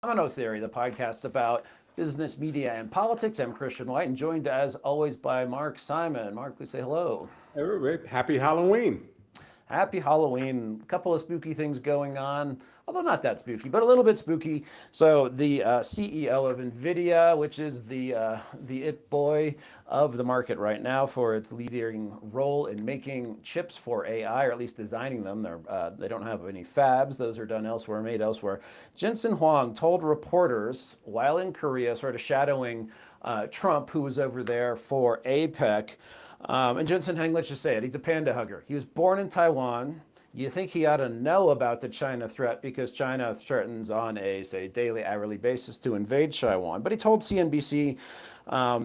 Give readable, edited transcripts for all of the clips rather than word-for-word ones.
Domino Theory, the podcast about business, media, and politics. I'm Christian Whiton, joined as always by Mark Simon. Mark, please say hello. Everybody, happy Halloween. Happy Halloween. A couple of spooky things going on, although not that spooky, but a little bit spooky. So the CEO of Nvidia, which is the it boy of the market right now for its leading role in making chips for AI, or at least designing them. They don't have any fabs; those are done elsewhere, made elsewhere. Jensen Huang told reporters while in Korea, sort of shadowing Trump, who was over there for APEC. And Jensen Huang, let's just say it, he's a panda hugger. He was born in Taiwan. You think he ought to know about the China threat because China threatens on a, say, daily, hourly basis to invade Taiwan. But he told CNBC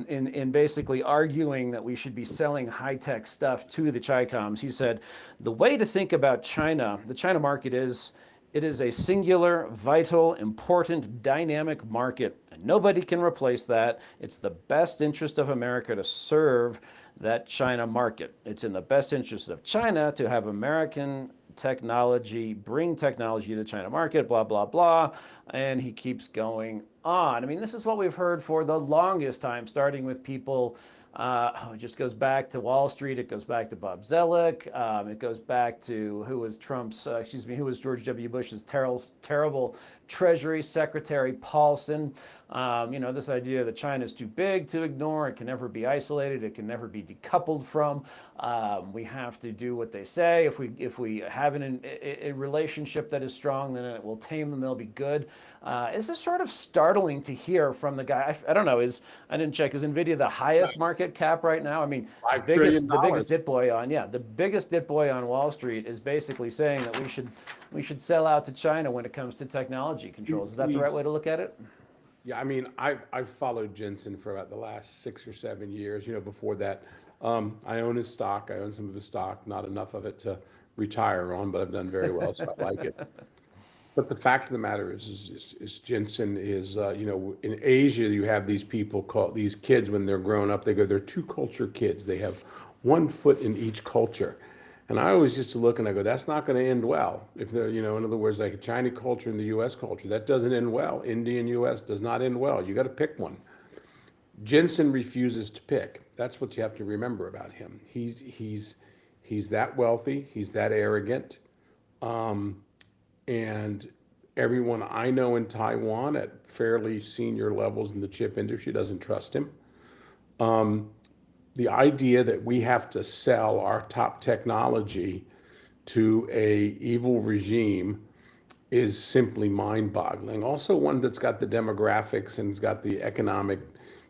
in basically arguing that we should be selling high-tech stuff to the Chicoms. He said, the way to think about China, the China market is, it is a singular, vital, important, dynamic market. And nobody can replace that. It's the best interest of America to serve that China market. It's in the best interest of China to have American technology, bring technology to the China market, blah, blah, blah. And he keeps going on. I mean, this is what we've heard for the longest time, starting with people. It just goes back to Wall Street. It goes back to Bob Zoellick. It goes back to who was who was George W. Bush's terrible Treasury Secretary, Paulson. This idea that China is too big to ignore. It can never be isolated. It can never be decoupled from. We have to do what they say. If we have a relationship that is strong, then it will tame them. They'll be good. This is sort of startling to hear from the guy. I don't know. I didn't check. Is Nvidia the highest market cap right now? I mean, the biggest it boy on Wall Street is basically saying that we should sell out to China when it comes to technology controls. Is that the right way to look at it? Yeah, I mean, I've followed Jensen for about the last 6 or 7 years. Before that, I own his stock. I own some of his stock, not enough of it to retire on, but I've done very well, so I like it. But the fact of the matter is Jensen is, in Asia, you have these people called, these kids, when they're grown up, they're two culture kids. They have 1 foot in each culture. And I always used to look and I go, that's not going to end well. If they're, in other words, like a Chinese culture and the US culture, that doesn't end well. India and US does not end well. You got to pick one. Jensen refuses to pick. That's what you have to remember about him. He's that wealthy. He's that arrogant. And everyone I know in Taiwan at fairly senior levels in the chip industry doesn't trust him. The idea that we have to sell our top technology to a evil regime is simply mind-boggling. Also one that's got the demographics and has got the economic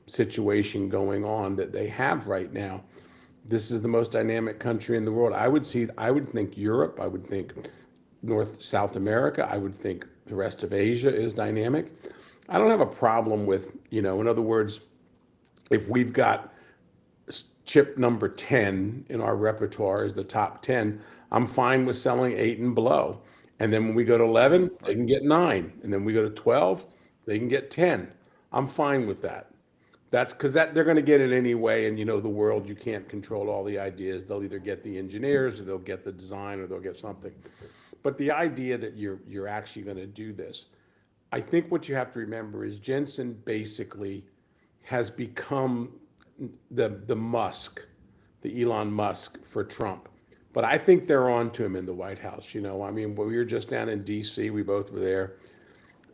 situation going on that they have right now. This is the most dynamic country in the world. I would think Europe, I would think South America, I would think the rest of Asia is dynamic. I don't have a problem with, in other words, if we've got chip number 10 in our repertoire is the top 10, I'm fine with selling 8 and below. And then when we go to 11, they can get 9. And then we go to 12, they can get 10. I'm fine with that. That's because they're going to get it anyway. And the world, you can't control all the ideas. They'll either get the engineers or they'll get the design or they'll get something. But the idea that you're actually going to do this, I think what you have to remember is Jensen basically has become the Musk, the Elon Musk for Trump. But I think they're on to him in the White House. I mean, we were just down in DC, we both were there.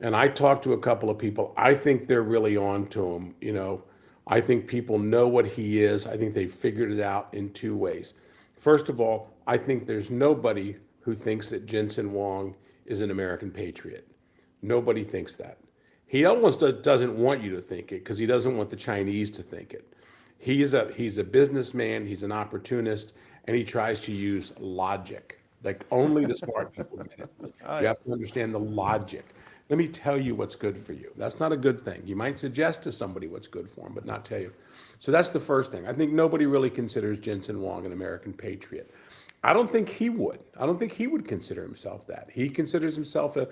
And I talked to a couple of people. I think they're really on to him. I think people know what he is. I think they figured it out in 2 ways. First of all, I think there's nobody who thinks that Jensen Huang is an American patriot. Nobody thinks that. He almost doesn't want you to think it because he doesn't want the Chinese to think it. He's a businessman, he's an opportunist, and he tries to use logic. Like only the smart people get it. You have to understand the logic. Let me tell you what's good for you. That's not a good thing. You might suggest to somebody what's good for them, but not tell you. So that's the first thing. I think nobody really considers Jensen Huang an American patriot. I don't think he would. I don't think he would consider himself that. He considers himself a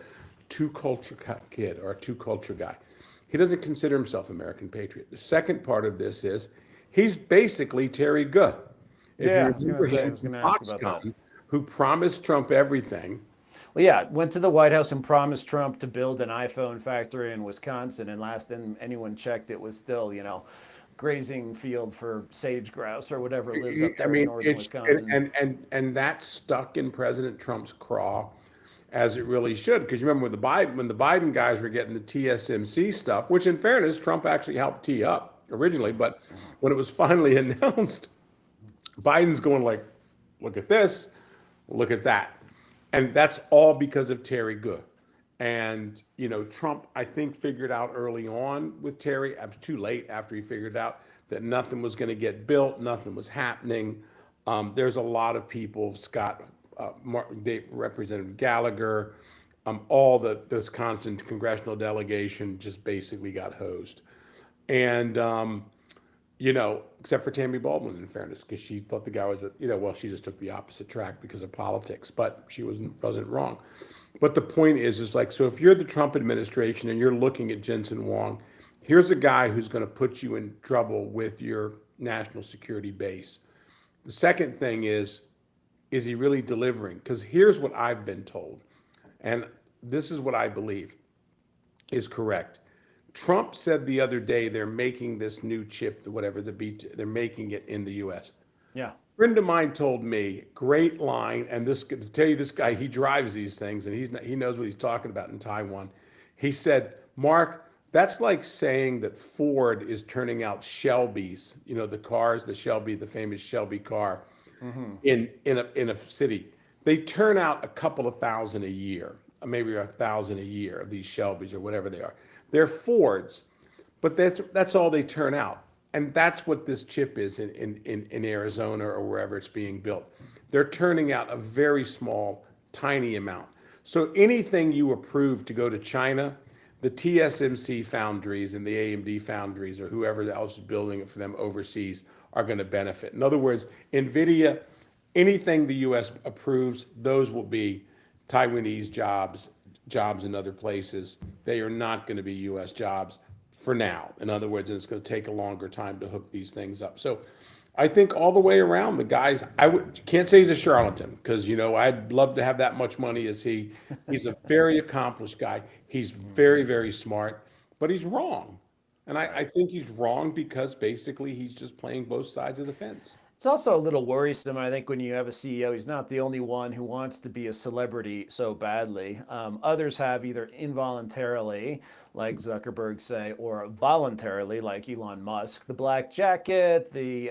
two-culture kid or a two-culture guy. He doesn't consider himself American patriot. The second part of this is he's basically Terry Gou. If you remember him, Foxconn, who promised Trump everything. Well, yeah, went to the White House and promised Trump to build an iPhone factory in Wisconsin, and last time anyone checked, it was still, grazing field for sage grouse or whatever lives up I there in mean, northern it's Wisconsin. and that's stuck in President Trump's craw, as it really should. Because you remember when the Biden guys were getting the TSMC stuff, which in fairness, Trump actually helped tee up originally, but when it was finally announced, Biden's going like, look at this, look at that. And that's all because of Terry Gou. And, Trump, I think, figured out early on with Terry, too late after he figured out that nothing was going to get built, nothing was happening. There's a lot of people, Scott, Representative Gallagher, all the Wisconsin congressional delegation just basically got hosed. And, except for Tammy Baldwin, in fairness, because she thought the guy was, she just took the opposite track because of politics, but she wasn't wrong. But the point is like, so if you're the Trump administration and you're looking at Jensen Huang, here's a guy who's going to put you in trouble with your national security base. The second thing is he really delivering? Because here's what I've been told, and this is what I believe is correct. Trump said the other day they're making this new chip, whatever they're making it in the U.S. Yeah. A friend of mine told me, great line, and to tell you, this guy, he drives these things, and he knows what he's talking about in Taiwan. He said, Mark, that's like saying that Ford is turning out Shelbys, the cars, the Shelby, the famous Shelby car, in a city. They turn out a couple of thousand a year, maybe 1,000 a year of these Shelbys or whatever they are. They're Fords, but that's all they turn out. And that's what this chip is in Arizona or wherever it's being built. They're turning out a very small, tiny amount. So anything you approve to go to China, the TSMC foundries and the AMD foundries or whoever else is building it for them overseas are going to benefit. In other words, Nvidia, anything the U.S. approves, those will be Taiwanese jobs in other places. They are not going to be U.S. jobs for now. In other words, it's going to take a longer time to hook these things up. So I think all the way around, the guys, can't say he's a charlatan because, I'd love to have that much money as he. He's a very accomplished guy. He's very, very smart, but he's wrong. And I think he's wrong because basically he's just playing both sides of the fence. It's also a little worrisome, I think, when you have a CEO. He's not the only one who wants to be a celebrity so badly. Others have either involuntarily, like Zuckerberg say, or voluntarily, like Elon Musk. The black jacket, he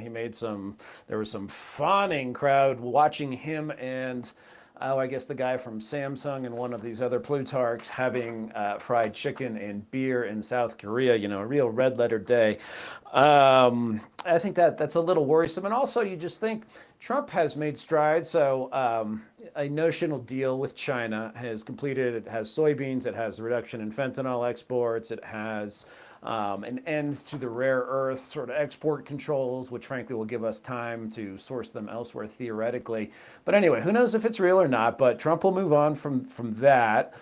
made there was some fawning crowd watching him and I guess the guy from Samsung and one of these other plutarchs having fried chicken and beer in South Korea, a real red letter day. I think that's a little worrisome. And also, you just think Trump has made strides. So a notional deal with China has completed. It has soybeans. It has a reduction in fentanyl exports. It has an end to the rare earth sort of export controls, which frankly will give us time to source them elsewhere theoretically. But anyway, who knows if it's real or not, but Trump will move on from that.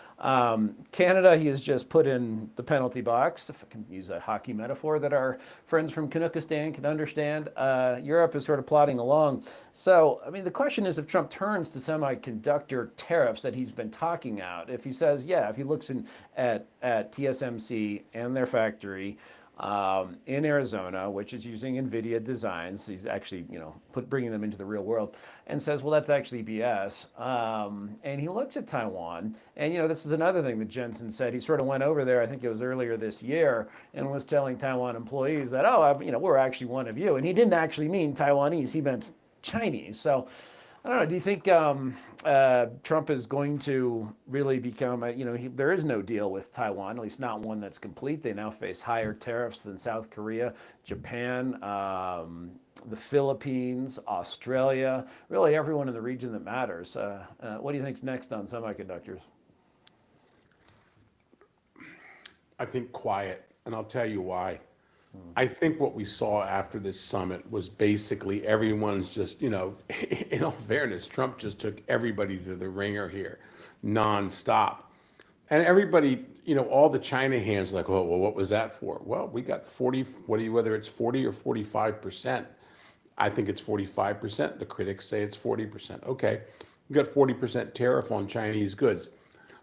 Canada, he has just put in the penalty box, if I can use a hockey metaphor that our friends from Canuckistan can understand. Europe is sort of plodding along. So, the question is if Trump turns to semiconductor tariffs that he's been talking out, if he says, if he looks at TSMC and their factory, in Arizona, which is using Nvidia designs. He's actually, bringing them into the real world, and says, well, that's actually BS. And he looks at Taiwan, and this is another thing that Jensen said. He sort of went over there, I think it was earlier this year, and was telling Taiwan employees that, we're actually one of you. And he didn't actually mean Taiwanese; he meant Chinese. So I don't know. Do you think Trump is going to really become, there is no deal with Taiwan, at least not one that's complete. They now face higher tariffs than South Korea, Japan, the Philippines, Australia, really everyone in the region that matters. What do you think's next on semiconductors? I think quiet, and I'll tell you why. I think what we saw after this summit was basically everyone's just, in all fairness, Trump just took everybody to the ringer here, nonstop. And everybody, all the China hands like, oh, well, what was that for? Well, we got 40, whether it's 40 or 45%. I think it's 45%. The critics say it's 40%. Okay. you got 40% tariff on Chinese goods.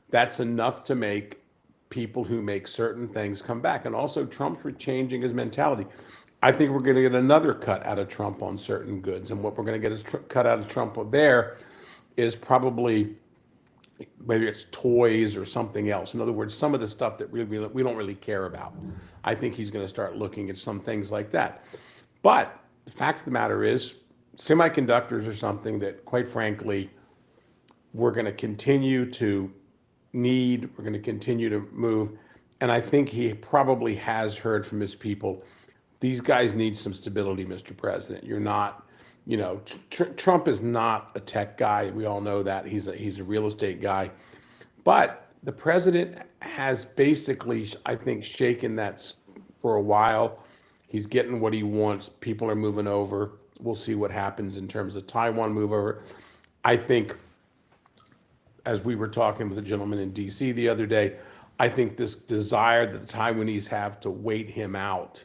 That's enough to make people who make certain things come back. And also Trump's changing his mentality. I think we're going to get another cut out of Trump on certain goods. And what we're going to get is cut out of Trump there is probably, maybe it's toys or something else. In other words, some of the stuff that we don't really care about. I think he's going to start looking at some things like that. But the fact of the matter is, semiconductors are something that, quite frankly, we're going to continue to need, we're going to continue to move. And I think he probably has heard from his people, these guys need some stability, Mr. President. You're not, Trump is not a tech guy. We all know that. He's a real estate guy. But the president has basically, I think, shaken that for a while. He's getting what he wants. People are moving over. We'll see what happens in terms of Taiwan move over. I think, as we were talking with a gentleman in DC the other day, I think this desire that the Taiwanese have to wait him out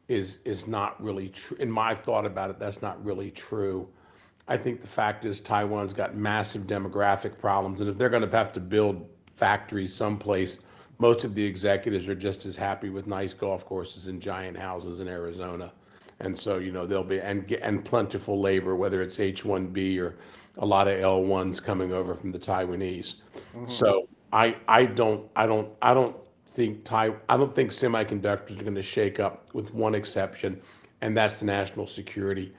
is not really true. In my thought about it, that's not really true. I think the fact is Taiwan's got massive demographic problems, and if they're going to have to build factories someplace, most of the executives are just as happy with nice golf courses and giant houses in Arizona. And so, there'll be, and plentiful labor, whether it's H-1B or a lot of L-1s coming over from the Taiwanese. So I don't think semiconductors are going to shake up, with one exception, and that's the national security.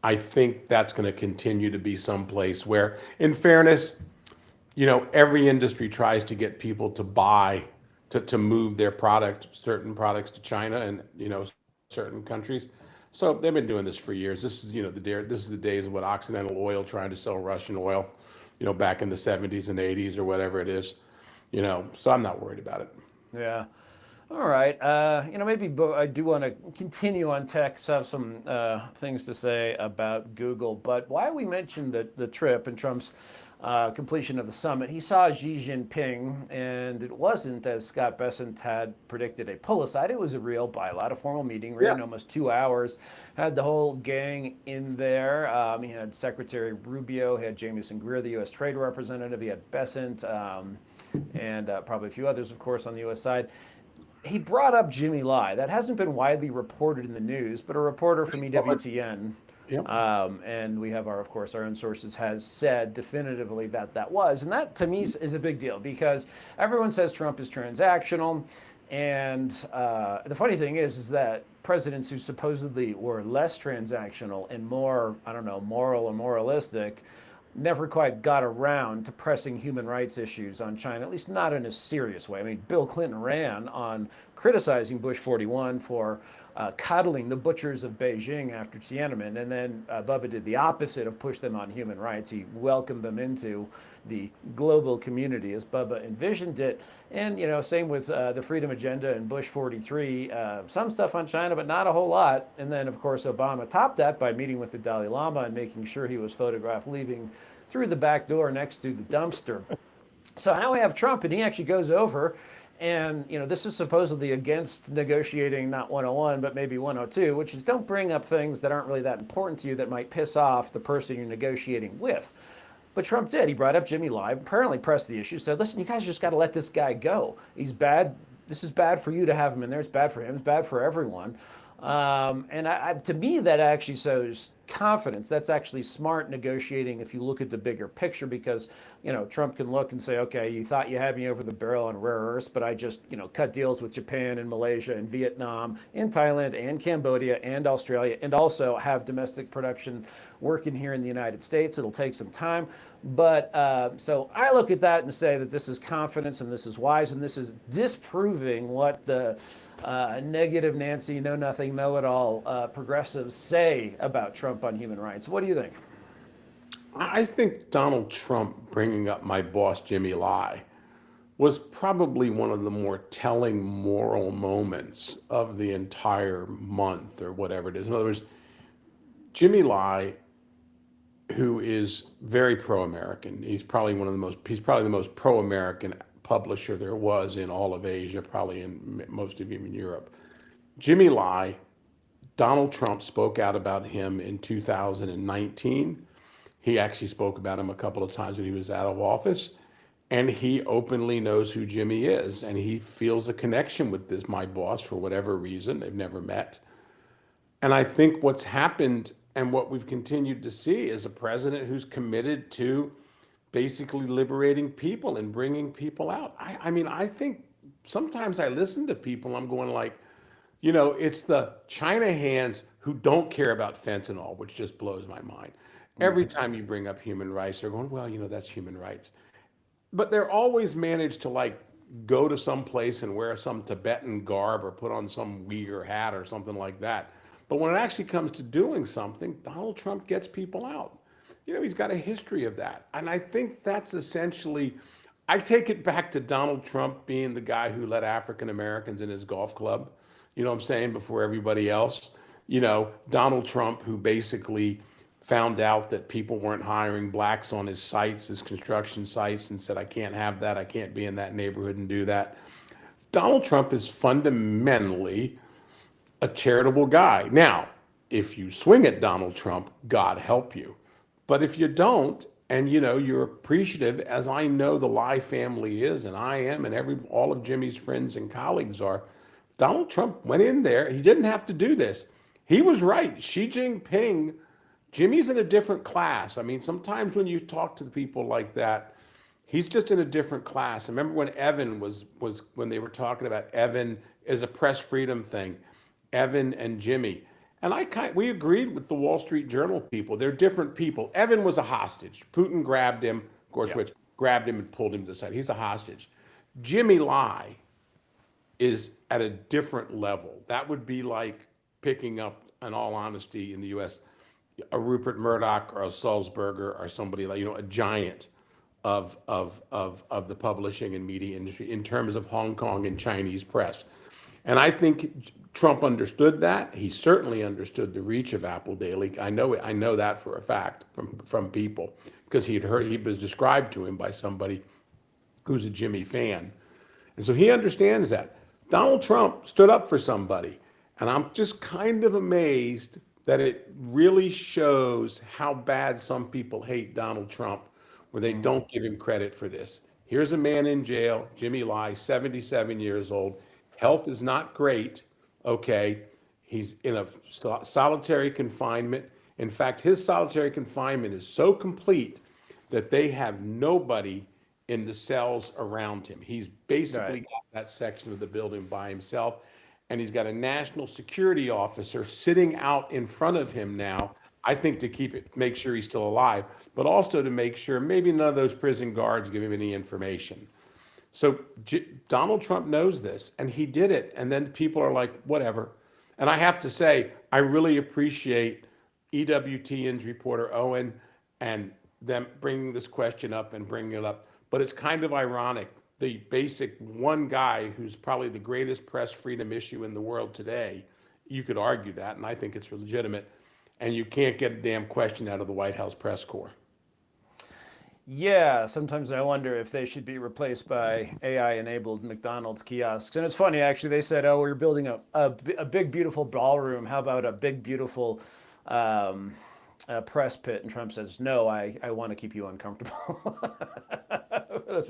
I think that's going to continue to be someplace where, in fairness, every industry tries to get people to buy, to move their certain products to China and, certain countries. So they've been doing this for years. This is, this is the days of what Occidental Oil trying to sell Russian oil, back in the 70s and 80s or whatever it is, so I'm not worried about it. Yeah. All right. Maybe I do want to continue on tech, have some things to say about Google. But why we mentioned the trip and Trump's completion of the summit, he saw Xi Jinping, and it wasn't, as Scott Bessent had predicted, a pull-aside. It was a real by-lot, a formal meeting, ran almost 2 hours, had the whole gang in there. He had Secretary Rubio, he had Jamieson Greer, the U.S. Trade Representative, he had Bessent, and probably a few others, of course, on the U.S. side. He brought up Jimmy Lai. That hasn't been widely reported in the news, but a reporter from EWTN, and we have of course, our own sources, has said definitively that was. And that, to me, is a big deal, because everyone says Trump is transactional. And the funny thing is that presidents who supposedly were less transactional and more, moral or moralistic, never quite got around to pressing human rights issues on China, at least not in a serious way. I mean, Bill Clinton ran on criticizing Bush 41 for coddling the butchers of Beijing after Tiananmen, and then Bubba did the opposite of push them on human rights. He welcomed them into the global community as Bubba envisioned it. And, same with the Freedom Agenda and Bush 43, some stuff on China, but not a whole lot. And then, of course, Obama topped that by meeting with the Dalai Lama and making sure he was photographed leaving through the back door next to the dumpster. So now we have Trump, and he actually goes over. And, this is supposedly against negotiating, not 101, but maybe 102, which is don't bring up things that aren't really that important to you that might piss off the person you're negotiating with. But Trump did. He brought up Jimmy Lai, apparently pressed the issue, said, listen, you guys just got to let this guy go. He's bad. This is bad for you to have him in there. It's bad for him. It's bad for everyone. And to me, that actually shows confidence. That's actually smart negotiating if you look at the bigger picture, because, Trump can look and say, okay, you thought you had me over the barrel on rare earths, but I just, cut deals with Japan and Malaysia and Vietnam and Thailand and Cambodia and Australia, and also have domestic production working here in the United States. It'll take some time. But so I look at that and say that this is confidence and this is wise, and this is disproving what the negative Nancy, know nothing, know it all progressives say about Trump on human rights. What do you think? I think Donald Trump bringing up my boss, Jimmy Lai, was probably one of the more telling moral moments of the entire month or whatever it is. In other words, Jimmy Lai, who is very pro-American, he's probably the most pro-American publisher there was in all of Asia, probably in most of even Europe. Jimmy Lai, Donald Trump spoke out about him in 2019 He actually spoke about him a couple of times when he was out of office. And he openly knows who Jimmy is. And he feels a connection with this, my boss, for whatever reason. They've never met. And I think what's happened and what we've continued to see is a president who's committed to basically liberating people and bringing people out. I mean, I think sometimes I listen to people, I'm going like, it's the China hands who don't care about fentanyl, which just blows my mind. Every time you bring up human rights, they're going, well, that's human rights. But they're always managed to like go to some place and wear some Tibetan garb or put on some Uyghur hat or something like that. But when it actually comes to doing something, Donald Trump gets people out. He's got a history of that. And I think that's essentially, I take it back to Donald Trump being the guy who let African Americans in his golf club, what I'm saying, before everybody else. Donald Trump, who basically found out that people weren't hiring blacks on his sites, his construction sites, and said, I can't have that. I can't be in that neighborhood and do that. Donald Trump is fundamentally a charitable guy. Now, if you swing at Donald Trump, God help you. But if you don't, and you're appreciative, as I know the Lai family is, and I am, and all of Jimmy's friends and colleagues are, Donald Trump went in there. He didn't have to do this. He was right. Xi Jinping, Jimmy's in a different class. I mean, sometimes when you talk to the people like that, he's just in a different class. I remember when Evan was when they were talking about Evan as a press freedom thing, Evan and Jimmy. And we agreed with the Wall Street Journal people. They're different people. Evan was a hostage. Putin grabbed him, of course, which grabbed him and pulled him to the side. He's a hostage. Jimmy Lai is at a different level. That would be like picking up, in all honesty, in the U.S., a Rupert Murdoch or a Sulzberger or somebody like, a giant of the publishing and media industry in terms of Hong Kong and Chinese press. And I think Trump understood that. He certainly understood the reach of Apple Daily. I know that for a fact from people, because he was described to him by somebody who's a Jimmy fan. And so he understands that. Donald Trump stood up for somebody. And I'm just kind of amazed that it really shows how bad some people hate Donald Trump, where they don't give him credit for this. Here's a man in jail, Jimmy Lai, 77 years old. Health is not great, okay? He's in a solitary confinement. In fact, his solitary confinement is so complete that they have nobody in the cells around him. He's basically got that section of the building by himself. And he's got a national security officer sitting out in front of him now, I think to make sure he's still alive, but also to make sure maybe none of those prison guards give him any information. So Donald Trump knows this, and he did it. And then people are like, whatever. And I have to say, I really appreciate EWTN's reporter Owen and them bringing this question up and bringing it up. But it's kind of ironic. The basic one guy who's probably the greatest press freedom issue in the world today, you could argue that, and I think it's legitimate, and you can't get a damn question out of the White House press corps. Yeah, sometimes I wonder if they should be replaced by AI-enabled McDonald's kiosks. And it's funny, actually, they said, oh, we're building a big, beautiful ballroom. How about a big, beautiful press pit? And Trump says, no, I want to keep you uncomfortable. But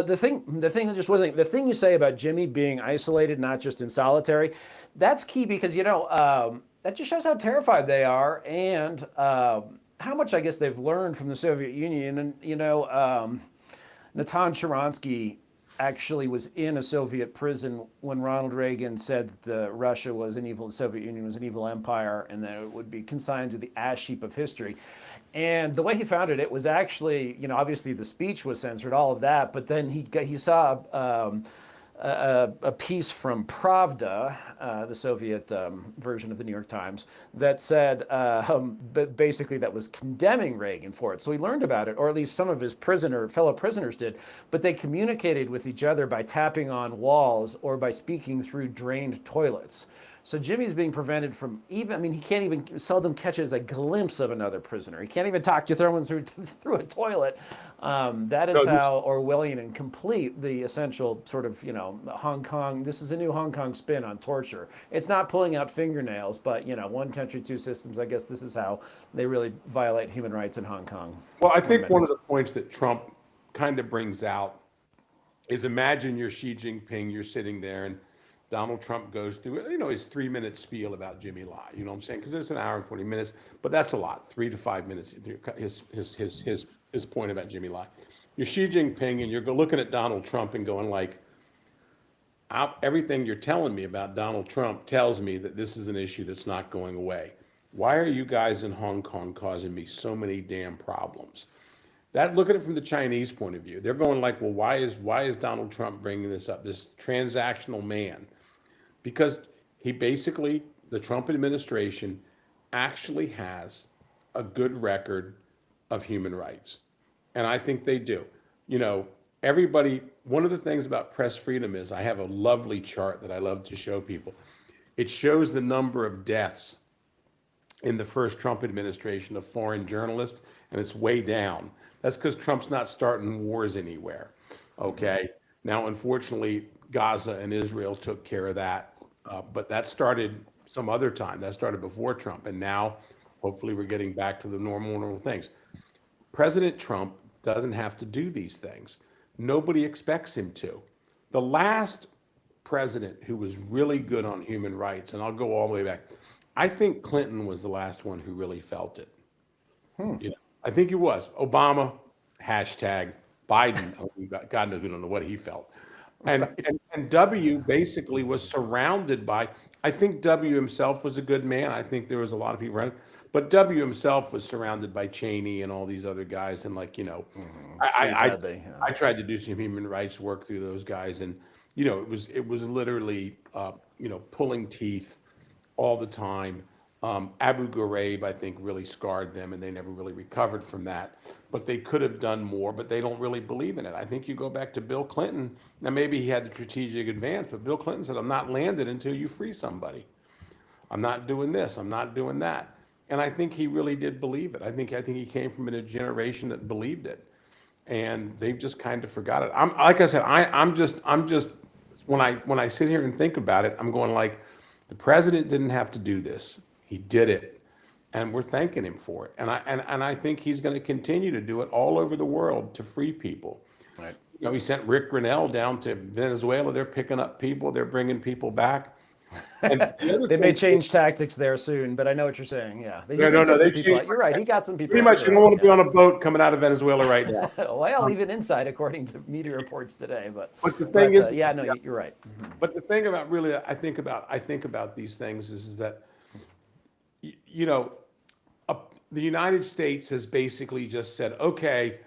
the thing you say about Jimmy being isolated, not just in solitary, that's key, because that just shows how terrified they are, and how much I guess they've learned from the Soviet Union. And Natan Sharansky actually was in a Soviet prison when Ronald Reagan said that Russia was an evil, the Soviet Union was an evil empire, and that it would be consigned to the ash heap of history. And the way he found it, it was actually, obviously the speech was censored, all of that, but then he saw a piece from Pravda, the Soviet version of the New York Times, that said, basically that was condemning Reagan for it. So he learned about it, or at least some of his fellow prisoners did, but they communicated with each other by tapping on walls or by speaking through drained toilets. So Jimmy's being prevented from even, I mean, he can't even seldom catches a glimpse of another prisoner. He can't even talk to someone through a toilet. That is No, this, how Orwellian and complete the essential sort of, Hong Kong, this is a new Hong Kong spin on torture. It's not pulling out fingernails, but, one country, two systems. I guess this is how they really violate human rights in Hong Kong. well, I think one of the points that Trump kind of brings out is imagine you're Xi Jinping, you're sitting there and Donald Trump goes through, his 3 minute spiel about Jimmy Lai. You know what I'm saying? Because there's an hour and 40 minutes, but that's a lot, 3 to 5 minutes. His point about Jimmy Lai. You're Xi Jinping and you're looking at Donald Trump and going like, everything you're telling me about Donald Trump tells me that this is an issue that's not going away. Why are you guys in Hong Kong causing me so many damn problems? Look at it from the Chinese point of view. They're going like, well, why is Donald Trump bringing this up? This transactional man, because the Trump administration actually has a good record of human rights, and I think they do. Everybody. One of the things about press freedom is I have a lovely chart that I love to show people. It shows the number of deaths in the first Trump administration of foreign journalists, and it's way down. That's because Trump's not starting wars anywhere. Okay. Now, unfortunately, Gaza and Israel took care of that, but that started some other time. That started before Trump, and now, hopefully, we're getting back to the normal things. President Trump doesn't have to do these things. Nobody expects him to. The last president who was really good on human rights, and I'll go all the way back, I think Clinton was the last one who really felt it. I think he was. Obama, hashtag Biden. God knows we don't know what he felt. And W basically was surrounded by, I think W himself was a good man. I think there was a lot of people around, but W himself was surrounded by Cheney and all these other guys. And I tried to do some human rights work through those guys. And, it was literally, pulling teeth all the time. Abu Ghraib, I think, really scarred them, and they never really recovered from that. But they could have done more, but they don't really believe in it. I think you go back to Bill Clinton. Now, maybe he had the strategic advance, but Bill Clinton said, I'm not landed until you free somebody. I'm not doing this. I'm not doing that. And I think he really did believe it. I think he came from a generation that believed it, and they've just kind of forgot it. Like I said, I'm just when I sit here and think about it, I'm going like, the president didn't have to do this. He did it, and we're thanking him for it. And I think he's going to continue to do it all over the world to free people. Right. He sent Rick Grinnell down to Venezuela. They're picking up people. They're bringing people back. And they may change tactics there soon, but I know what you're saying. Yeah. No. You're right. He got some people. Pretty much, you don't want to be on a boat coming out of Venezuela right now. Well, even inside, according to media reports today. But the thing is, you're right. Mm-hmm. But the thing about really, I think about these things is that, the United States has basically just said, okay,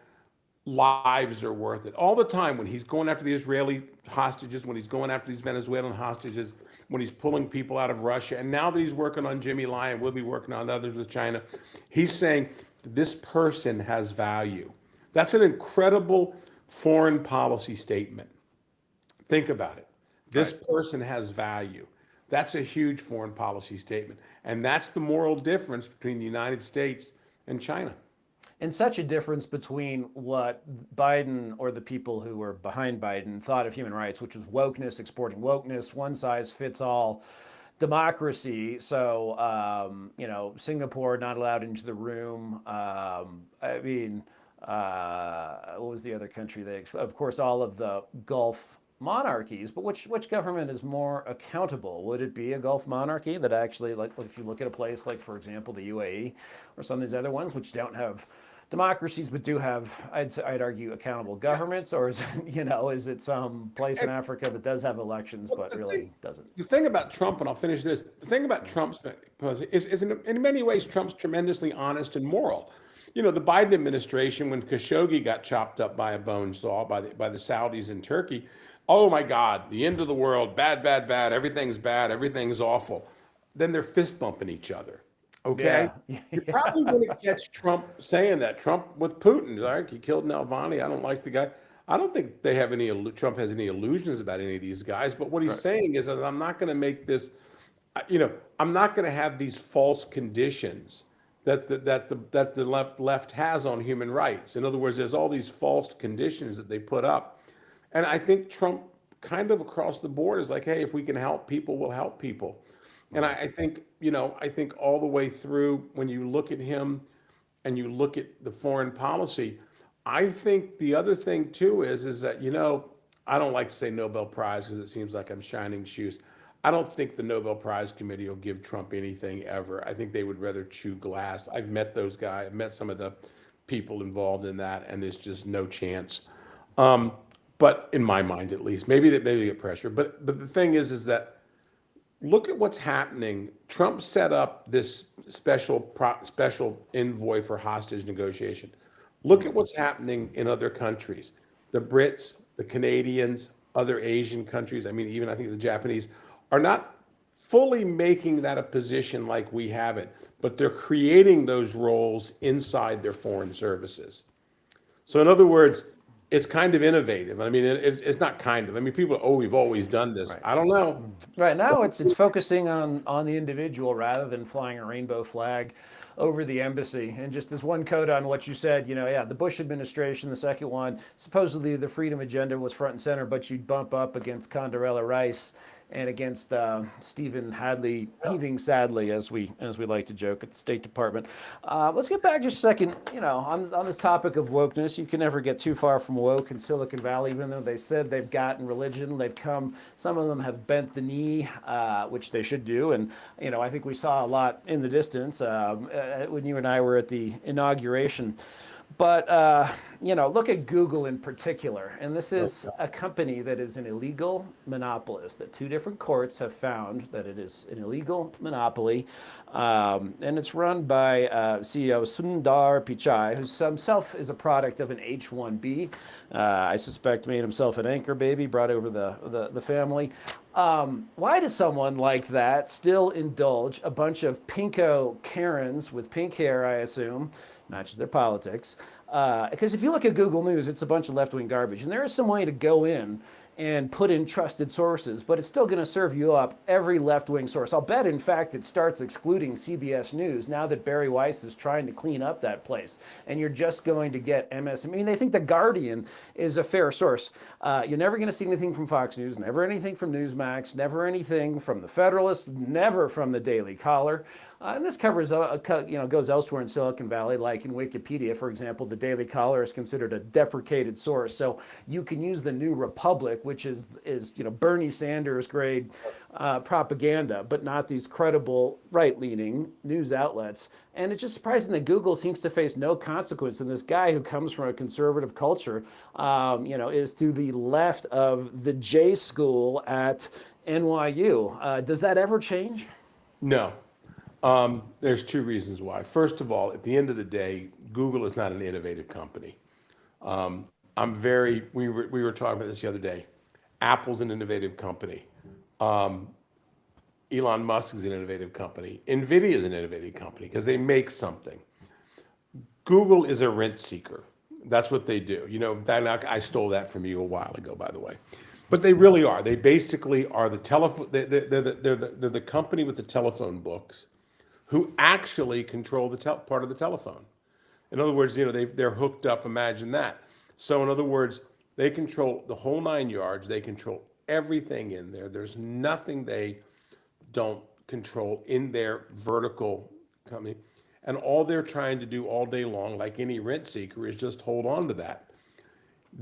lives are worth it. All the time when he's going after the Israeli hostages, when he's going after these Venezuelan hostages, when he's pulling people out of Russia, and now that he's working on Jimmy Lai and we'll be working on others with China, he's saying this person has value. That's an incredible foreign policy statement. Think about it. This person has value. That's a huge foreign policy statement. And that's the moral difference between the United States and China. And such a difference between what Biden or the people who were behind Biden thought of human rights, which was wokeness, exporting wokeness, one size fits all democracy. So, Singapore not allowed into the room. What was the other country? Of course, all of the Gulf monarchies, but which government is more accountable? Would it be a Gulf monarchy that actually, like if you look at a place like, for example, the UAE or some of these other ones, which don't have democracies but do have, I'd argue, accountable governments, or is it some place in Africa that does have elections but really doesn't? The thing about Trump, and I'll finish this. The thing about Trump's is in many ways Trump's tremendously honest and moral. The Biden administration, when Khashoggi got chopped up by a bone saw by the Saudis in Turkey, oh my God, the end of the world, bad, everything's bad, everything's awful. Then they're fist bumping each other. Okay? Yeah. You're probably going to catch Trump saying that. Trump with Putin, like, he killed Navalny. I don't like the guy. I don't think Trump has any illusions about any of these guys. But what he's saying is that I'm not going to make this, you know, I'm not going to have these false conditions that the left has on human rights. In other words, there's all these false conditions that they put up, and I think Trump kind of across the board is like, hey, if we can help people, we'll help people. And I think, you know, I think all the way through, when you look at him and you look at the foreign policy, I think the other thing too is that, you know, I don't like to say Nobel Prize because it seems like I'm shining shoes. I don't think the Nobel Prize committee will give Trump anything ever. I think they would rather chew glass. I've met those guys. I've met some of the people involved in that, and there's just no chance. But in my mind, at least, maybe they get pressure. But the thing is that look at what's happening. Trump set up this special envoy for hostage negotiation. Look at what's happening in other countries. The Brits, the Canadians, other Asian countries, I mean, even I think the Japanese, are not fully making that a position like we have it, but they're creating those roles inside their foreign services. So in other words, it's kind of innovative. I mean, it's not kind of. I mean, people, oh, we've always done this. Right. I don't know. Right now, it's focusing on the individual rather than flying a rainbow flag over the embassy. And just as one coda on what you said, you know, yeah, the Bush administration, the second one, supposedly the freedom agenda was front and center, but you'd bump up against Condoleezza Rice and against Stephen Hadley, heaving sadly, as we like to joke at the State Department. Let's get back just a second, you know, on this topic of wokeness. You can never get too far from woke in Silicon Valley, even though they said they've gotten religion. They've come, some of them have bent the knee, which they should do. And, you know, I think we saw a lot in the distance when you and I were at the inauguration. But, you know, look at Google in particular. And this is a company that is an illegal monopolist, that two different courts have found that it is an illegal monopoly. And it's run by CEO Sundar Pichai, who himself is a product of an H-1B. I suspect made himself an anchor baby, brought over the family. Why does someone like that still indulge a bunch of pinko Karens with pink hair, I assume, matches their politics? Because if you look at Google News, it's a bunch of left-wing garbage. And there is some way to go in and put in trusted sources, but it's still going to serve you up every left-wing source. I'll bet, in fact, it starts excluding CBS News now that Barry Weiss is trying to clean up that place. And you're just going to get MS. I mean, they think The Guardian is a fair source. You're never going to see anything from Fox News, never anything from Newsmax, never anything from The Federalist, never from the Daily Caller. And this covers, you know, goes elsewhere in Silicon Valley, like in Wikipedia, for example. The Daily Caller is considered a deprecated source. So you can use the New Republic, which is you know, Bernie Sanders grade propaganda, but not these credible right-leaning news outlets. And it's just surprising that Google seems to face no consequence. And this guy who comes from a conservative culture, you know, is to the left of the J school at NYU. Does that ever change? No. There's two reasons why. First of all, at the end of the day, Google is not an innovative company. We were talking about this the other day. Apple's an innovative company. Elon Musk is an innovative company. Nvidia is an innovative company because they make something. Google is a rent seeker. That's what they do. You know, I stole that from you a while ago, by the way. But they really are. They basically are the telephone. They're the company with the telephone books, who actually control the part of the telephone. In other words, you know, they're hooked up. Imagine that. So in other words, they control the whole 9 yards. They control everything in there. There's nothing they don't control in their vertical company. And all they're trying to do all day long, like any rent seeker, is just hold on to that.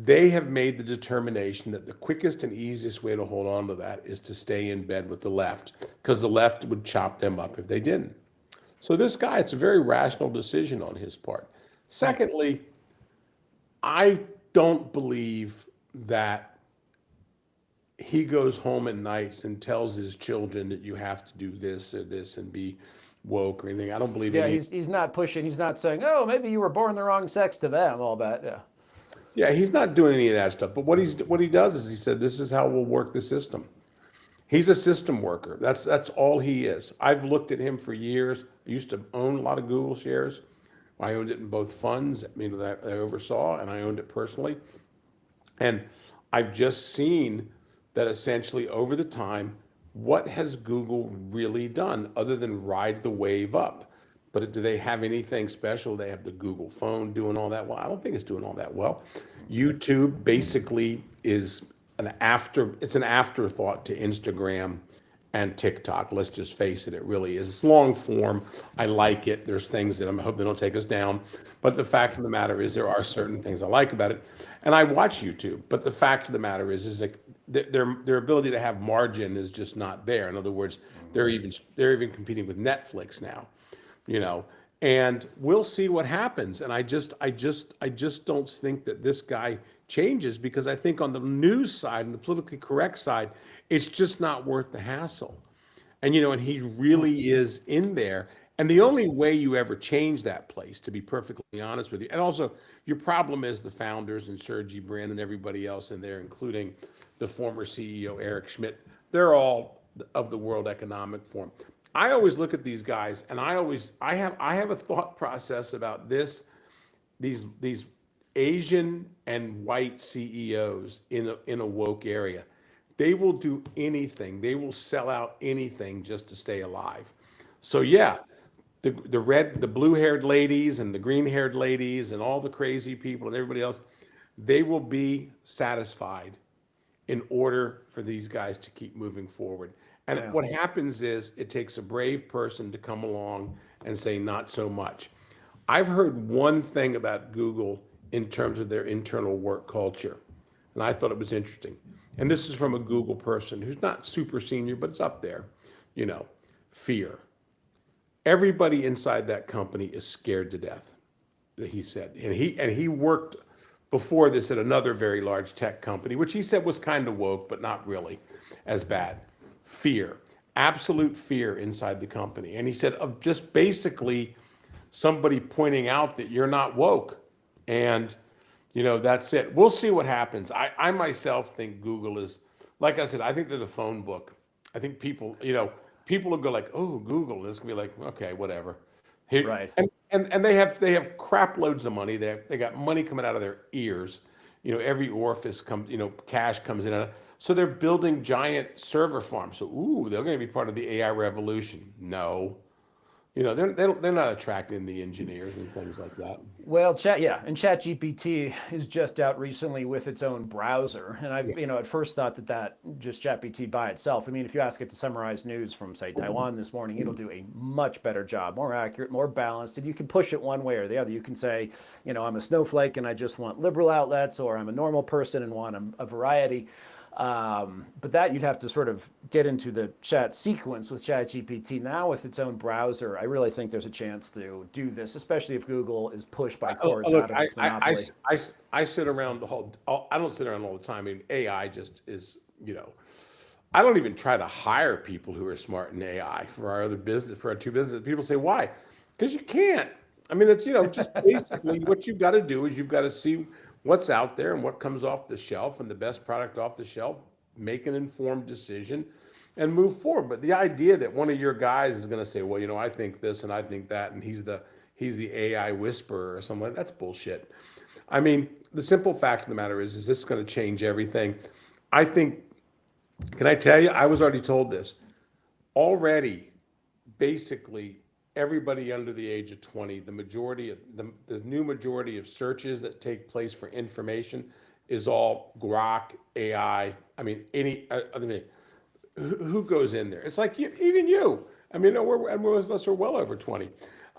They have made the determination that the quickest and easiest way to hold on to that is to stay in bed with the left, because the left would chop them up if they didn't. So this guy, it's a very rational decision on his part. Secondly, I don't believe that he goes home at nights and tells his children that you have to do this or this and be woke or anything. I don't believe he's not pushing. He's not saying, oh, maybe you were born the wrong sex to them, all that. Yeah. Yeah, he's not doing any of that stuff. But what he does is he said, this is how we'll work the system. He's a system worker. That's all he is. I've looked at him for years. I used to own a lot of Google shares. I owned it in both funds, that I oversaw, and I owned it personally. And I've just seen that essentially over the time, what has Google really done other than ride the wave up? But do they have anything special? They have the Google phone doing all that well. I don't think it's doing all that well. YouTube basically is it's an afterthought to Instagram and TikTok. Let's just face it, it really is. It's long form. I like it. There's things that I hope they don't take us down. But the fact of the matter is there are certain things I like about it. And I watch YouTube. But the fact of the matter is like their ability to have margin is just not there. In other words, they're even competing with Netflix now, you know. And we'll see what happens. And I just don't think that this guy changes, because I think on the news side and the politically correct side, it's just not worth the hassle. And you know, and he really is in there. And the only way you ever change that place, to be perfectly honest with you, and also your problem is the founders and Sergey Brin and everybody else in there, including the former CEO Eric Schmidt, they're all of the World Economic Forum. I always look at these guys, and I have a thought process about these Asian and white CEOs in a woke area. They will do anything. They will sell out anything just to stay alive. So yeah, the blue-haired ladies and the green-haired ladies and all the crazy people and everybody else, they will be satisfied in order for these guys to keep moving forward. And what happens is it takes a brave person to come along and say, not so much. I've heard one thing about Google in terms of their internal work culture, and I thought it was interesting. And this is from a Google person who's not super senior, but it's up there, you know, fear. Everybody inside that company is scared to death, he said. And he worked before this at another very large tech company, which he said was kind of woke, but not really as bad. Fear, absolute fear inside the company. And he said of just basically somebody pointing out that you're not woke. And, you know, that's it. We'll see what happens. I myself think Google is, like I said, I think they're the phone book. I think people, you know, people will go like, oh, Google. And it's gonna be like, okay, whatever. Here, Right. And they have crap loads of money. They got money coming out of their ears. You know, every orifice comes, you know, cash comes in. So they're building giant server farms. So, ooh, they're going to be part of the AI revolution. No, you know, they're not attracting the engineers and things like that. Well, and ChatGPT is just out recently with its own browser, and I've, you know, at first thought that just ChatGPT by itself. I mean, if you ask it to summarize news from, say, Taiwan this morning, it'll do a much better job, more accurate, more balanced, and you can push it one way or the other. You can say, you know, I'm a snowflake and I just want liberal outlets, or I'm a normal person and want a variety. But that you'd have to sort of get into the chat sequence with ChatGPT. Now with its own browser, I really think there's a chance to do this, especially if Google is pushed by cords out of its monopoly. I sit around I don't sit around all the time. I mean, AI just is, you know, I don't even try to hire people who are smart in AI for our other business, for our two businesses. People say, why? Because you can't. I mean, it's, you know, just basically what you've got to do is you've got to see what's out there and what comes off the shelf, and the best product off the shelf, make an informed decision and move forward. But the idea that one of your guys is going to say, well, you know, I think this and I think that, and he's the AI whisperer or something like that, that's bullshit. I mean, the simple fact of the matter is this going to change everything? I think, can I tell you, I was already told this. Already, basically, everybody under the age of 20, the majority of the new majority of searches that take place for information is all Grok, AI. I mean, any other name. Who goes in there? It's like even you. I mean, we're well over 20.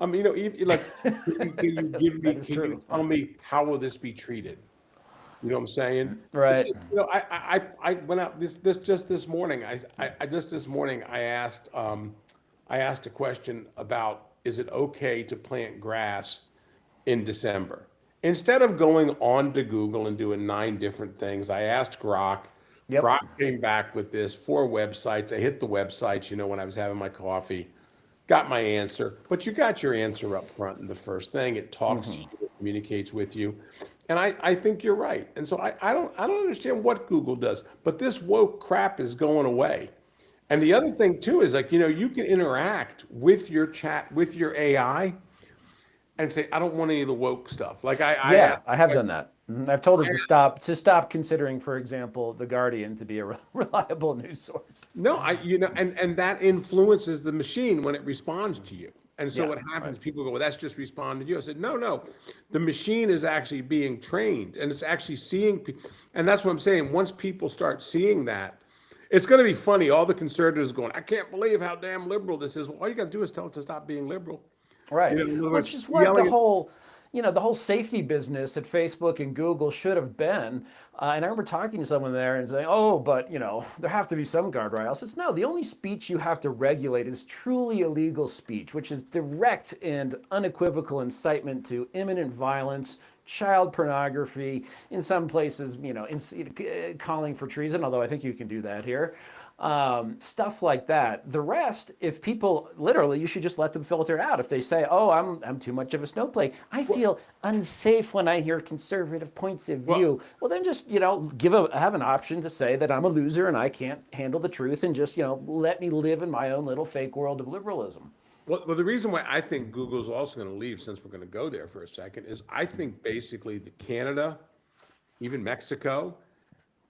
You know, like, can you tell me how will this be treated? You know what I'm saying? Right. You know, I went out this morning. I asked a question about, is it okay to plant grass in December? Instead of going on to Google and doing 9 different things, I asked Grok. Yep. Grok came back with this 4 websites. I hit the websites, you know, when I was having my coffee, got my answer. But you got your answer up front in the first thing. It talks to you, it communicates with you. And I think you're right. And so I don't understand what Google does, but this woke crap is going away. And the other thing too is, like, you know, you can interact with your chat, with your AI, and say, I don't want any of the woke stuff. Like I have done that. I've told it to stop considering, for example, The Guardian to be a reliable news source. No, and that influences the machine when it responds to you. And so Yeah, what happens, right. people go, well, that's just responding to you. I said, no, the machine is actually being trained and it's actually seeing people. And that's what I'm saying. Once people start seeing that, it's going to be funny. All the conservatives going, I can't believe how damn liberal this is. Well, all you got to do is tell it to stop being liberal. Right. In other Which words, is what the yelling at, whole, the whole safety business at Facebook and Google should have been. And I remember talking to someone there and saying, oh, but, there have to be some guardrails. It's no, the only speech you have to regulate is truly illegal speech, which is direct and unequivocal incitement to imminent violence, child pornography, in some places, calling for treason, although I think you can do that here. Stuff like that. The rest, if people literally, you should just let them filter it out. If they say, "Oh, I'm too much of a snowflake. I feel unsafe when I hear conservative points of view." Well, then just have an option to say that I'm a loser and I can't handle the truth, and just let me live in my own little fake world of liberalism. well, the reason why I think Google's also going to leave, since we're going to go there for a second, is I think basically the Canada, even Mexico,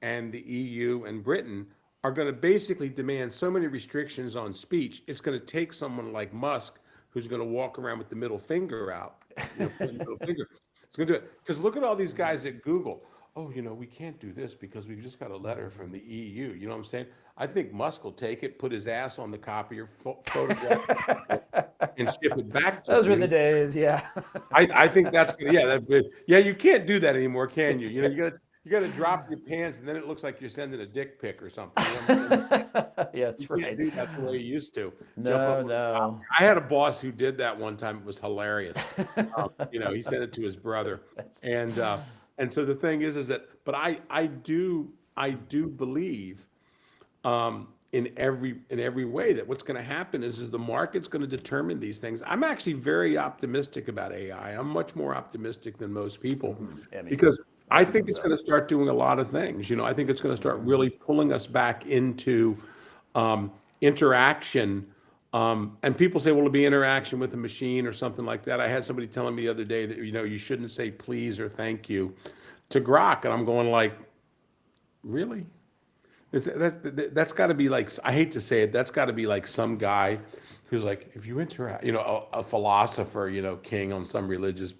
and the EU and Britain are going to basically demand so many restrictions on speech. It's going to take someone like Musk, who's going to walk around with the middle finger out. Middle finger. It's going to do it. Because look at all these guys at Google. Oh, we can't do this because we've just got a letter from the EU. You know what I'm saying? I think Musk will take it, put his ass on the copier, photograph it, and ship it back to Those were him. the days, yeah. I think that's good. Yeah, you can't do that anymore, can you? You got to drop your pants, and then it looks like you're sending a dick pic or something. Yeah, that's You right. can't do that the way you used to. No. I had a boss who did that one time. It was hilarious. He sent it to his brother, and so the thing is that, but I do believe in every way that what's going to happen is the market's going to determine these things. I'm actually very optimistic about AI. I'm much more optimistic than most people because I think it's going to start doing a lot of things. I think it's going to start really pulling us back into interaction. And people say, well, it'll be interaction with a machine or something like that. I had somebody telling me the other day that, you shouldn't say please or thank you to Grok. And I'm going like, really? That's got to be like, I hate to say it, that's got to be like some guy who's like, if you interact, a philosopher, king on some religious,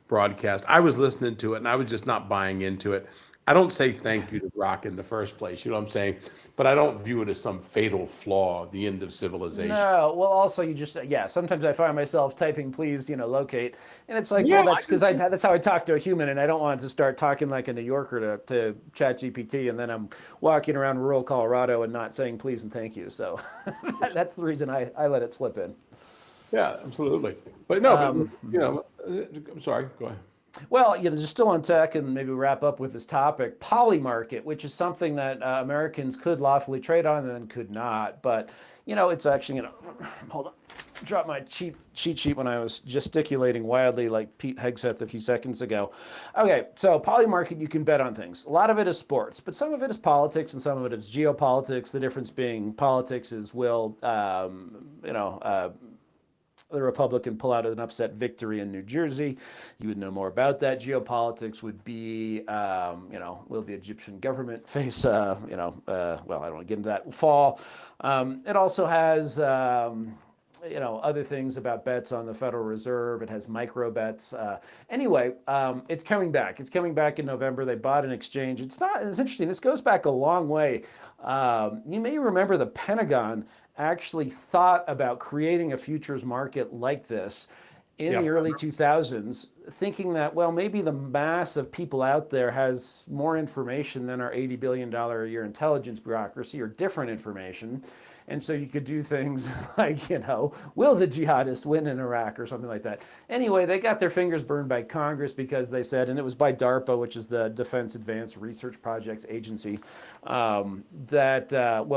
broadcast. I was listening to it and I was just not buying into it. I don't say thank you to Grok in the first place, you know what I'm saying? But I don't view it as some fatal flaw, the end of civilization. No, well, also sometimes I find myself typing please, locate. And it's like, Yeah, well, that's because that's how I talk to a human, and I don't want to start talking like a New Yorker to ChatGPT, and then I'm walking around rural Colorado and not saying please and thank you. So that's the reason I let it slip in. Yeah, absolutely. But no, I'm sorry, go ahead. Well, just still on tech, and maybe wrap up with this topic, Polymarket, which is something that Americans could lawfully trade on and then could not. But, it's actually, hold on, dropped my cheat sheet when I was gesticulating wildly like Pete Hegseth a few seconds ago. Okay, so Polymarket, you can bet on things. A lot of it is sports, but some of it is politics and some of it is geopolitics. The difference being politics is the Republican pull out an upset victory in New Jersey. You would know more about that. Geopolitics would be, will the Egyptian government face, well, I don't want to get into that, fall. It also has, other things about bets on the Federal Reserve. It has micro bets. Anyway, it's coming back. It's coming back in November. They bought an exchange. It's interesting. This goes back a long way. You may remember the Pentagon actually thought about creating a futures market like this in the early 2000s, thinking that, well, maybe the mass of people out there has more information than our $80 billion a year intelligence bureaucracy, or different information. And so you could do things like, will the jihadists win in Iraq or something like that. Anyway, they got their fingers burned by Congress because they said, and it was by DARPA, which is the Defense Advanced Research Projects Agency, that,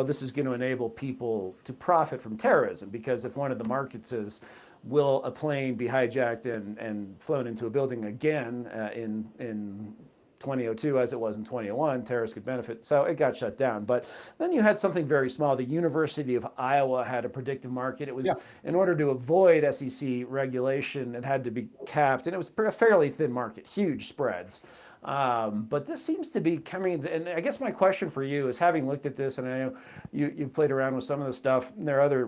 this is going to enable people to profit from terrorism, because if one of the markets is, will a plane be hijacked and flown into a building again in 2002 as it was in 2001, terrorists could benefit. So it got shut down. But then you had something very small. The University of Iowa had a predictive market. It was, in order to avoid SEC regulation, it had to be capped. And it was a fairly thin market, huge spreads. But this seems to be coming, and I guess my question for you is, having looked at this, and I know you've played around with some of the stuff, and there are other,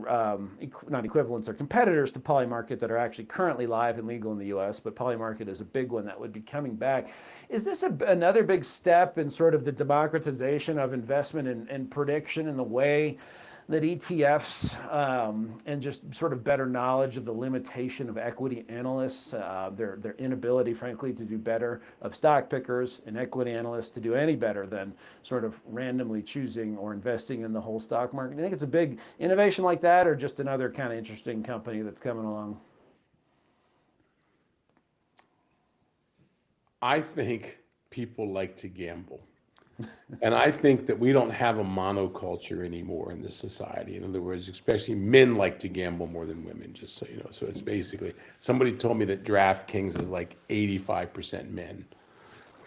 not equivalents, or competitors to Polymarket that are actually currently live and legal in the US, but Polymarket is a big one that would be coming back. Is this another big step in sort of the democratization of investment and prediction in the way that ETFs and just sort of better knowledge of the limitation of equity analysts, their inability, frankly, to do better, of stock pickers and equity analysts to do any better than sort of randomly choosing or investing in the whole stock market? Do you think it's a big innovation like that, or just another kind of interesting company that's coming along? I think people like to gamble. And I think that we don't have a monoculture anymore in this society. In other words, especially men like to gamble more than women, just so you know. So it's basically, somebody told me that DraftKings is like 85% men.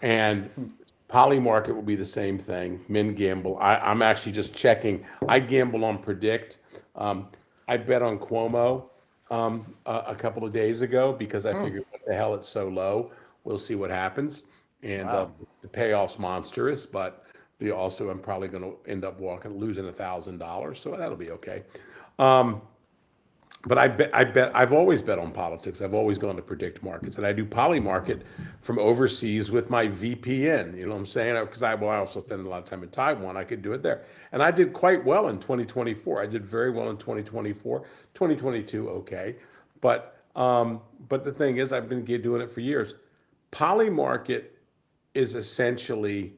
And Polymarket will be the same thing. Men gamble. I'm actually just checking. I gamble on Predict. I bet on Cuomo a couple of days ago because I figured, what the hell, it's so low. We'll see what happens. And Wow. the payoff's monstrous, but also I'm probably going to end up losing $1,000, so that'll be okay. But I've always bet on politics. I've always gone to predict markets, and I do Polymarket from overseas with my VPN. You know what I'm saying? Because I also spend a lot of time in Taiwan. I could do it there, and I did quite well in 2024. I did very well in 2024. 2022, okay, but the thing is, I've been doing it for years. Polymarket is essentially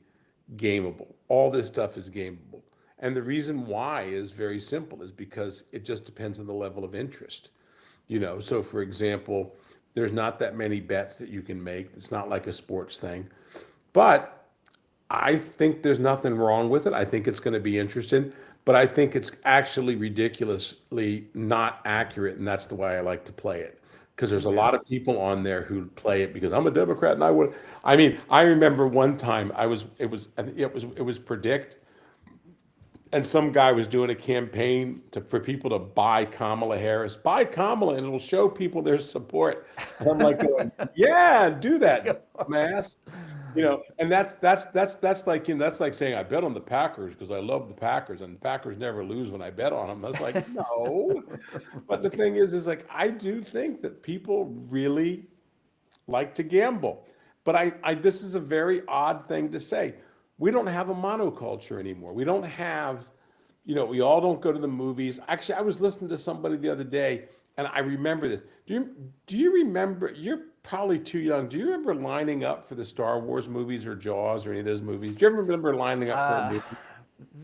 gameable. All this stuff is gameable. And the reason why is very simple, is because it just depends on the level of interest. So for example, there's not that many bets that you can make. It's not like a sports thing. But I think there's nothing wrong with it. I think it's going to be interesting, but I think it's actually ridiculously not accurate, and that's the way I like to play it. Because there's a lot of people on there who play it because I'm a Democrat and I would. I mean, I remember one time I think it was Predict, and some guy was doing a campaign for people to buy Kamala Harris, buy Kamala, and it'll show people their support. And I'm like, going, yeah, do that, mass. And that's like that's like saying I bet on the Packers because I love the Packers, and the Packers never lose when I bet on them. I was like, no. But the thing is like, I do think that people really like to gamble. But this is a very odd thing to say. We don't have a monoculture anymore. We don't have, we all don't go to the movies. Actually, I was listening to somebody the other day, and I remember this. Do you remember? You're probably too young. Do you remember lining up for the Star Wars movies or Jaws or any of those movies? Do you ever remember lining up for a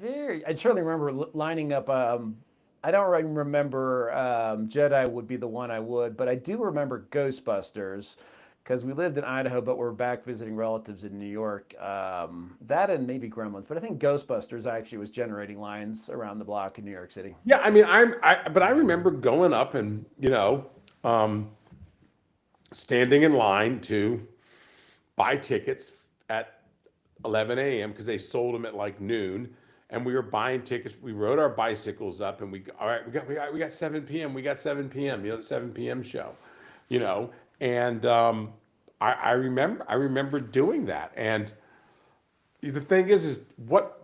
movie? I certainly remember lining up. I don't remember Jedi would be the one I would, but I do remember Ghostbusters because we lived in Idaho, but we're back visiting relatives in New York. That and maybe Gremlins, but I think Ghostbusters actually was generating lines around the block in New York City. Yeah, I mean, but I remember going up and standing in line to buy tickets at 11 a.m. because they sold them at like noon, and we were buying tickets. We rode our bicycles up, and all right, we got 7 p.m. We got 7 p.m. The 7 p.m. show, and I remember doing that. And the thing is what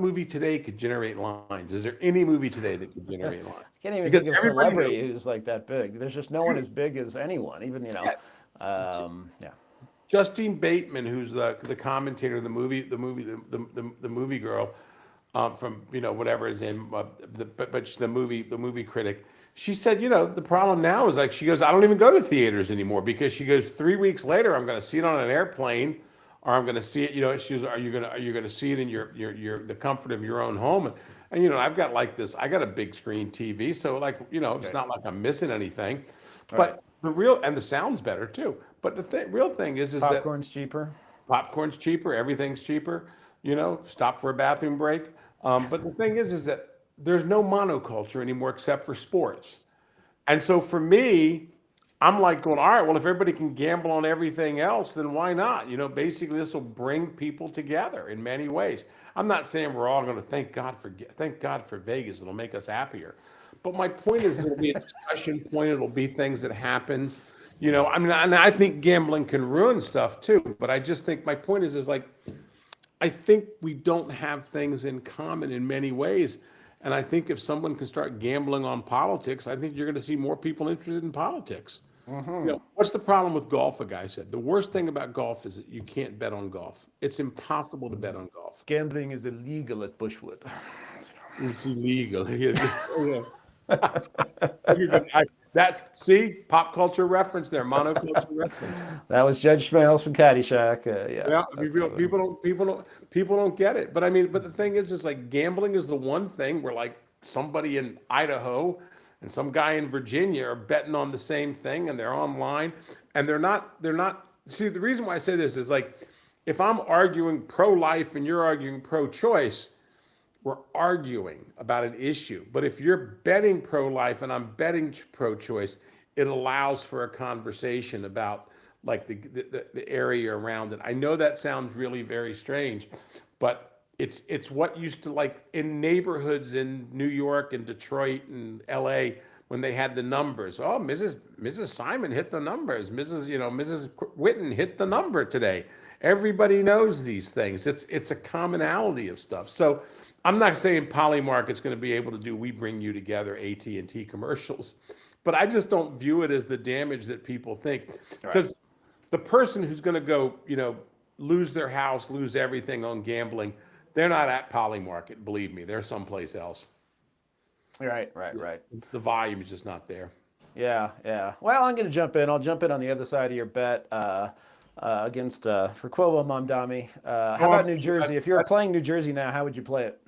movie today could generate lines? Is there any movie today that could generate lines? I can't even Because think of a everybody celebrity knows. who's like that big. There's just no one as big as anyone, even, yeah. Justine Bateman, who's the commentator of the movie girl, from whatever his name, but she's the movie critic. She said, the problem now is, like, she goes, I don't even go to theaters anymore because she goes, 3 weeks later I'm going to see it on an airplane, or I'm going to see it. She goes, are you going to see it in the comfort of your own home? And I've got like this. I got a big screen TV, so like it's not like I'm missing anything. But the sound's better too. But the real thing is that Popcorn's cheaper. popcorn's cheaper, everything's cheaper. Stop for a bathroom break. But the thing is that there's no monoculture anymore except for sports. And so for me, I'm like going, all right, well, if everybody can gamble on everything else, then why not? Basically, this will bring people together in many ways. I'm not saying we're all going to thank God for Vegas. It'll make us happier. But my point is, it'll be a discussion point. It'll be things that happens. I mean, and I think gambling can ruin stuff too. But I just think my point is like, I think we don't have things in common in many ways. And I think if someone can start gambling on politics, I think you're going to see more people interested in politics. What's the problem with golf? A guy said the worst thing about golf is that you can't bet on golf. It's impossible to bet on golf. Gambling is illegal at Bushwood. It's illegal. Yeah. See, pop culture reference there, monoculture reference. That was Judge Schmales from Caddyshack. Yeah. Yeah, I mean, people don't get it. But I mean, but the thing is like gambling is the one thing where like somebody in Idaho and some guy in Virginia are betting on the same thing, and they're online, and they're not. See, the reason why I say this is like, if I'm arguing pro-life and you're arguing pro-choice, we're arguing about an issue. But if you're betting pro-life and I'm betting pro-choice, it allows for a conversation about like the area around it. I know that sounds really very strange, but it's what used to, like in neighborhoods in New York and Detroit and LA, when they had the numbers. Oh, Mrs. Simon hit the numbers. Mrs. Whiton hit the number today. Everybody knows these things. It's a commonality of stuff. So I'm not saying Polymarket's going to be able to do "We Bring You Together" AT&T commercials, but I just don't view it as the damage that people think. Because the person who's going to go, lose their house, lose everything on gambling, they're not at Polymarket. Believe me, they're someplace else. Right. The volume is just not there. Yeah. Well, I'm going to jump in. I'll jump in on the other side of your bet against for Cuomo Mamdani. How about New Jersey? If you were playing New Jersey now, how would you play it?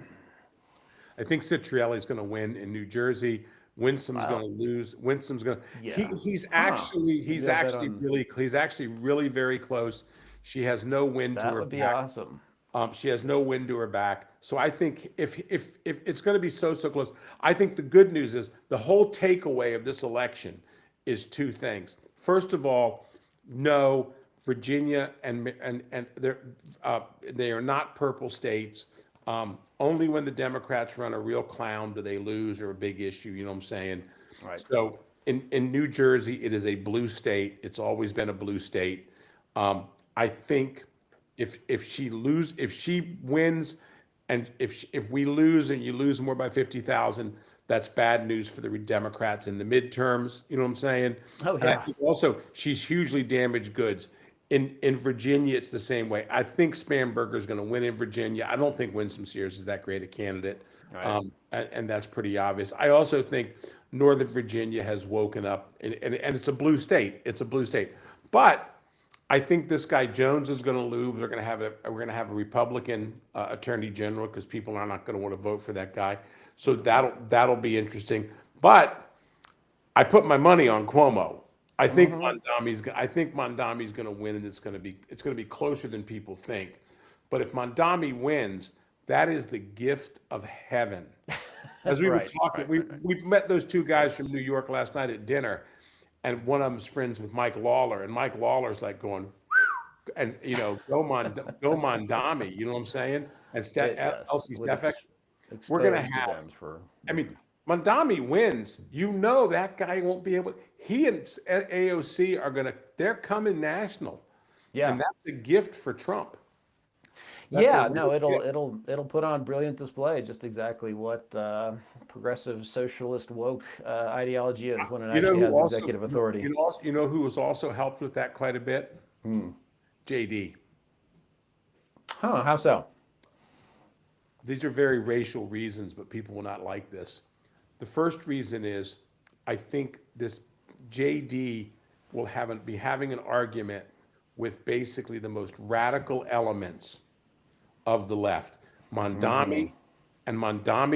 I think Citrielli's going to win in New Jersey. Winsom's going to lose. Winsom's going to. Yeah. He's actually really very close. She has no wind to her back. That would be awesome. She has no wind to her back. So I think if it's going to be so close, I think the good news is the whole takeaway of this election is two things. First of all, no, Virginia and they are not purple states. Only when the Democrats run a real clown do they lose or a big issue. You know what I'm saying? Right. So in New Jersey, it is a blue state. It's always been a blue state. I think if she wins, and if we lose and you lose more by 50,000, that's bad news for the Democrats in the midterms. You know what I'm saying? Oh, yeah. And I think also she's hugely damaged goods. In Virginia, it's the same way. I think Spanberger's going to win in Virginia. I don't think Winsome Sears is that great a candidate, right. And that's pretty obvious. I also think Northern Virginia has woken up, and it's a blue state. It's a blue state, but I think this guy Jones is going to lose. We're going to have a Republican attorney general because people are not going to want to vote for that guy. So that'll be interesting. But I put my money on Cuomo. I think Mondami's going to win, and it's going to be closer than people think. But if Mondami wins, that is the gift of heaven. As we were talking, we met those two guys from New York last night at dinner, and one of them's friends with Mike Lawler, and Mike Lawler's like going, and go Mondami, you know what I'm saying? And Elsie Stefek, we're going to have. I mean, Mondami wins, that guy won't be able. He and AOC they're coming national. Yeah, and that's a gift for Trump. It'll put on brilliant display just exactly what progressive socialist woke ideology is when it actually has executive authority. You know who has also helped with that quite a bit? JD. Huh? How so? These are very racial reasons, but people will not like this. The first reason is, I think this JD will be having an argument with basically the most radical elements of the left. Mondami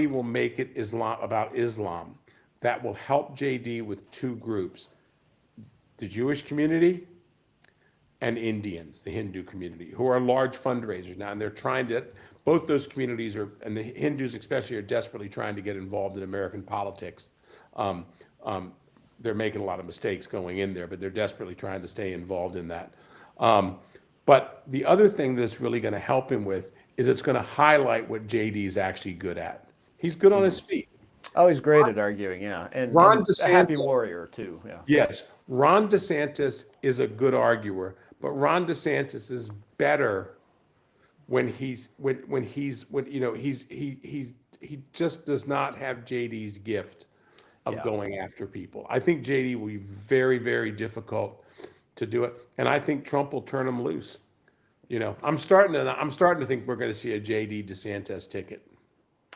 will make it about Islam. That will help JD with two groups: the Jewish community and Indians, the Hindu community, who are large fundraisers now, and they're trying to. Both those communities and the Hindus especially, are desperately trying to get involved in American politics. They're making a lot of mistakes going in there, but they're desperately trying to stay involved in that. But the other thing that's really going to help him with is it's going to highlight what JD is actually good at. He's good on his feet. Oh, he's great at arguing, yeah, Ron and a happy DeSantis, warrior too, yeah. yes, Ron DeSantis is a good arguer, but Ron DeSantis is better when he just does not have JD's gift of Yeah. going after people. I think JD will be very, very difficult to do it, and I think Trump will turn him loose. I'm starting to think we're going to see a JD DeSantis ticket.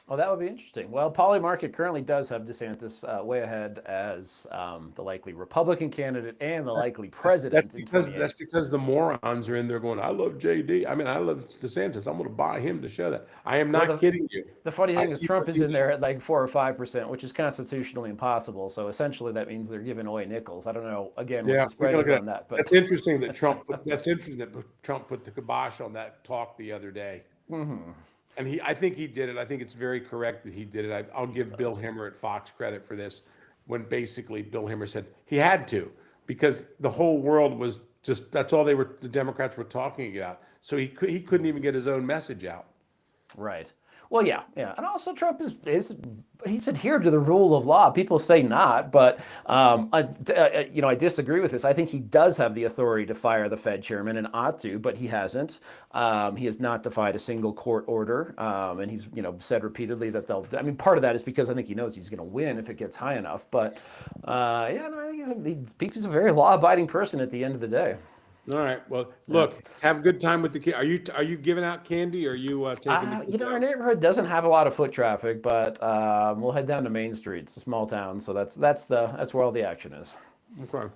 Oh, that would be interesting. Well, Polymarket currently does have DeSantis way ahead as the likely Republican candidate and the likely president in 28. That's because the morons are in there going, I love JD. I mean, I love DeSantis. I'm going to buy him to show that. I am not kidding you. The funny I thing is see Trump what is he in there at like 4 or 5%, which is constitutionally impossible. So essentially that means they're giving away nickels. I don't know, again, what Yeah, the spread is on that. But that's interesting that Trump put the kibosh on that talk the other day. And I think he did it. I think it's very correct that he did it. I'll give Bill Hemmer at Fox credit for this, when basically Bill Hemmer said he had to, because the whole world was just, that's all the Democrats were talking about. So he couldn't even get his own message out. right. Well, yeah, yeah, and also Trump he's adhered to the rule of law. People say not, but I disagree with this. I think he does have the authority to fire the Fed chairman and ought to, but he hasn't. He has not defied a single court order, and he's said repeatedly that they'll. I mean, part of that is because I think he knows he's going to win if it gets high enough. But yeah, no, I think he's a very law-abiding person at the end of the day. All right. Well, look, have a good time with the kid. Are you giving out candy, or are you taking the kids Our out? neighborhood doesn't have a lot of foot traffic, but we'll head down to Main Street. It's a small town, so that's where all the action is. Okay.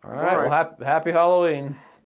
All right. Well, happy Halloween.